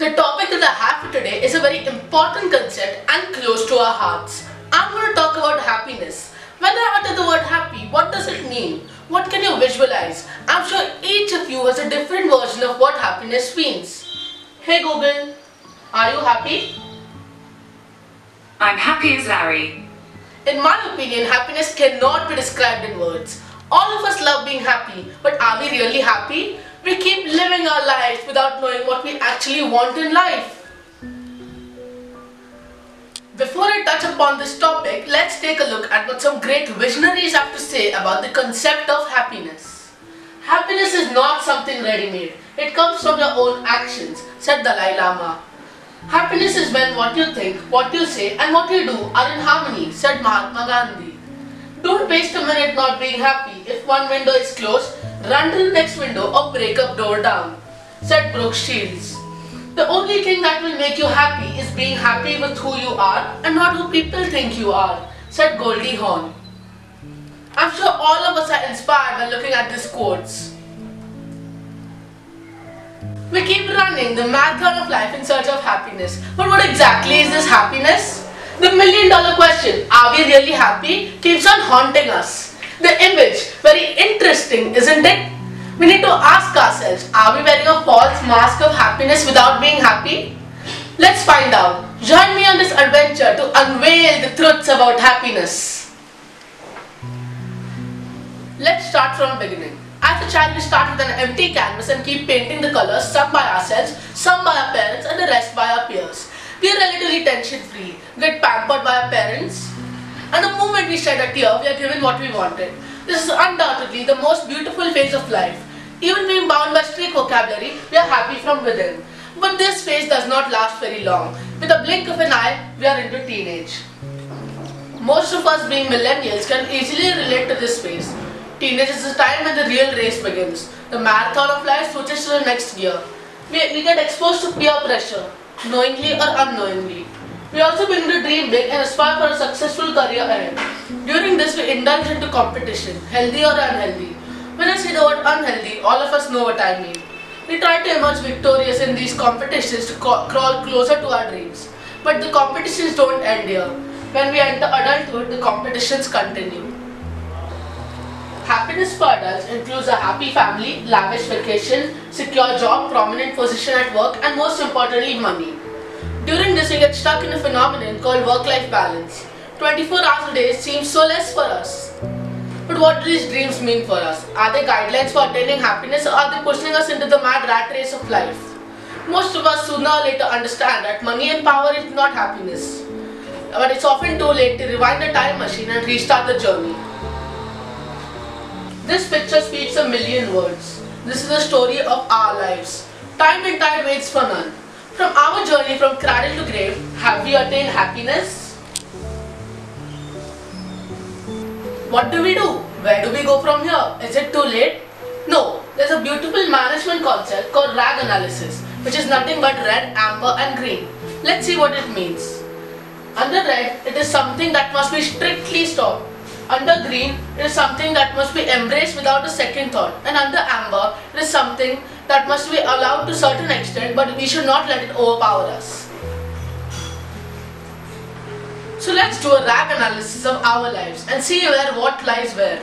The topic that I have for today is a very important concept and close to our hearts. I'm going to talk about happiness. When I utter the word happy, what does it mean? What can you visualize? I'm sure each of you has a different version of what happiness means. Hey Google, are you happy? I'm happy as Larry. In my opinion, happiness cannot be described in words. All of us love being happy, but are we really happy? We keep living our lives without knowing what we actually want in life. Before I touch upon this topic, let's take a look at what some great visionaries have to say about the concept of happiness. Happiness is not something ready-made. It comes from your own actions, said Dalai Lama. Happiness is when what you think, what you say and what you do are in harmony, said Mahatma Gandhi. Don't waste a minute not being happy. If one window is closed, run to the next window or break a door down, said Brooke Shields. The only thing that will make you happy is being happy with who you are and not who people think you are, said Goldie Hawn. I'm sure all of us are inspired by looking at these quotes. We keep running the marathon of life in search of happiness. But what exactly is this happiness? The million-dollar question, are we really happy, keeps on haunting us. The image, very interesting, isn't it? We need to ask ourselves, are we wearing a false mask of happiness without being happy? Let's find out. Join me on this adventure to unveil the truths about happiness. Let's start from the beginning. As a child, we start with an empty canvas and keep painting the colors, some by ourselves, some by our parents and the rest by our peers. We are relatively tension-free, get pampered by our parents, and the moment we shed a tear, we are given what we wanted. This is undoubtedly the most beautiful phase of life. Even being bound by strict vocabulary, we are happy from within. But this phase does not last very long. With a blink of an eye, we are into teenage. Most of us being millennials can easily relate to this phase. Teenage is the time when the real race begins. The marathon of life switches to the next gear. We get exposed to peer pressure, knowingly or unknowingly. We also begin to dream big and aspire for a successful career ahead. During this, we indulge into competition, healthy or unhealthy. When I say the word unhealthy, all of us know what I mean. We try to emerge victorious in these competitions to crawl closer to our dreams. But the competitions don't end here. When we enter adulthood, the competitions continue. Happiness for adults includes a happy family, lavish vacation, secure job, prominent position at work, and most importantly, money. During this, we get stuck in a phenomenon called work-life balance. 24 hours a day seems so less for us. But what do these dreams mean for us? Are they guidelines for attaining happiness, or are they pushing us into the mad rat race of life? Most of us sooner or later understand that money and power is not happiness. But it's often too late to rewind the time machine and restart the journey. This picture speaks a million words. This is the story of our lives. Time and tide waits for none. From our journey from cradle to grave, have we attained happiness? What do we do? Where do we go from here? Is it too late? No, there's a beautiful management concept called RAG analysis, which is nothing but red, amber and green. Let's see what it means. Under red, it is something that must be strictly stopped. Under green, it is something that must be embraced without a second thought. And under amber, it is something that must be allowed to a certain extent, but we should not let it overpower us. So let's do a RAG analysis of our lives and see where what lies where.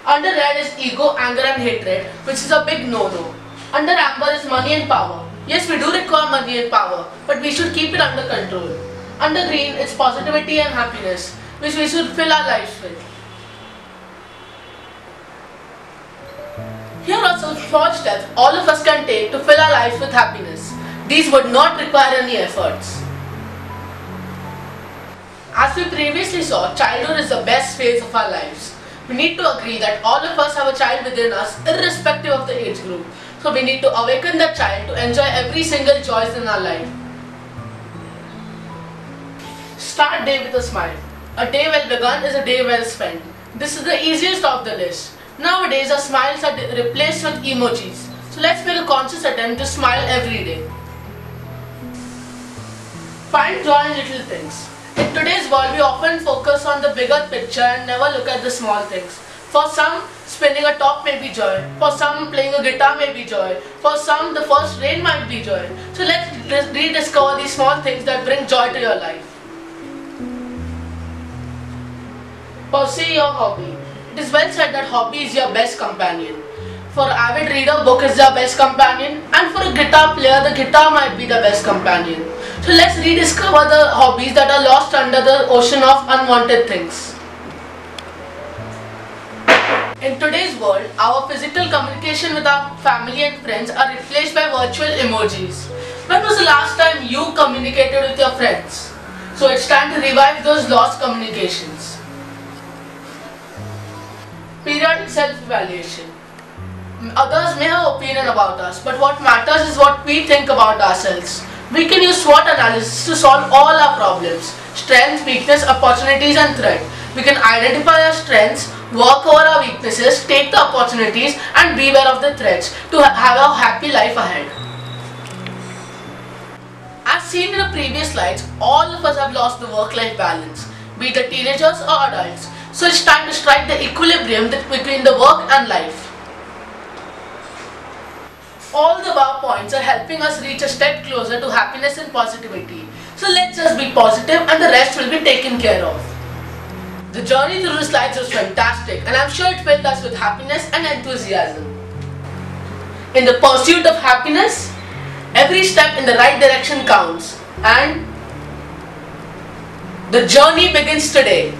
Under red is ego, anger and hatred, which is a big no-no. Under amber is money and power. Yes, we do require money and power, but we should keep it under control. Under green is positivity and happiness, which we should fill our lives with. Here are some small steps all of us can take to fill our lives with happiness. These would not require any efforts. As we previously saw, childhood is the best phase of our lives. We need to agree that all of us have a child within us, irrespective of the age group. So we need to awaken that child to enjoy every single choice in our life. Start day with a smile. A day well begun is a day well spent. This is the easiest of the list. Nowadays, our smiles are replaced with emojis. So let's make a conscious attempt to smile every day. Find joy in little things. In today's world, we often focus on the bigger picture and never look at the small things. For some, spinning a top may be joy. For some, playing a guitar may be joy. For some, the first rain might be joy. So let's rediscover these small things that bring joy to your life. Pursue your hobby. It is well said that hobby is your best companion. For an avid reader, book is your best companion, and for a guitar player, the guitar might be the best companion. So let's rediscover the hobbies that are lost under the ocean of unwanted things. In today's world, our physical communication with our family and friends are replaced by virtual emojis. When was the last time you communicated with your friends? So it's time to revive those lost communications. Periodic self-evaluation. Others may have opinion about us, but what matters is what we think about ourselves. We can use SWOT analysis to solve all our problems: strengths, weakness, opportunities and threat. We can identify our strengths, work over our weaknesses, take the opportunities and beware of the threats to have a happy life ahead. As seen in the previous slides, all of us have lost the work-life balance, be it teenagers or adults. So it's time to strike the equilibrium between the work and life. All the above points are helping us reach a step closer to happiness and positivity. So let's just be positive and the rest will be taken care of. The journey through the slides was fantastic and I'm sure it filled us with happiness and enthusiasm. In the pursuit of happiness, every step in the right direction counts and the journey begins today.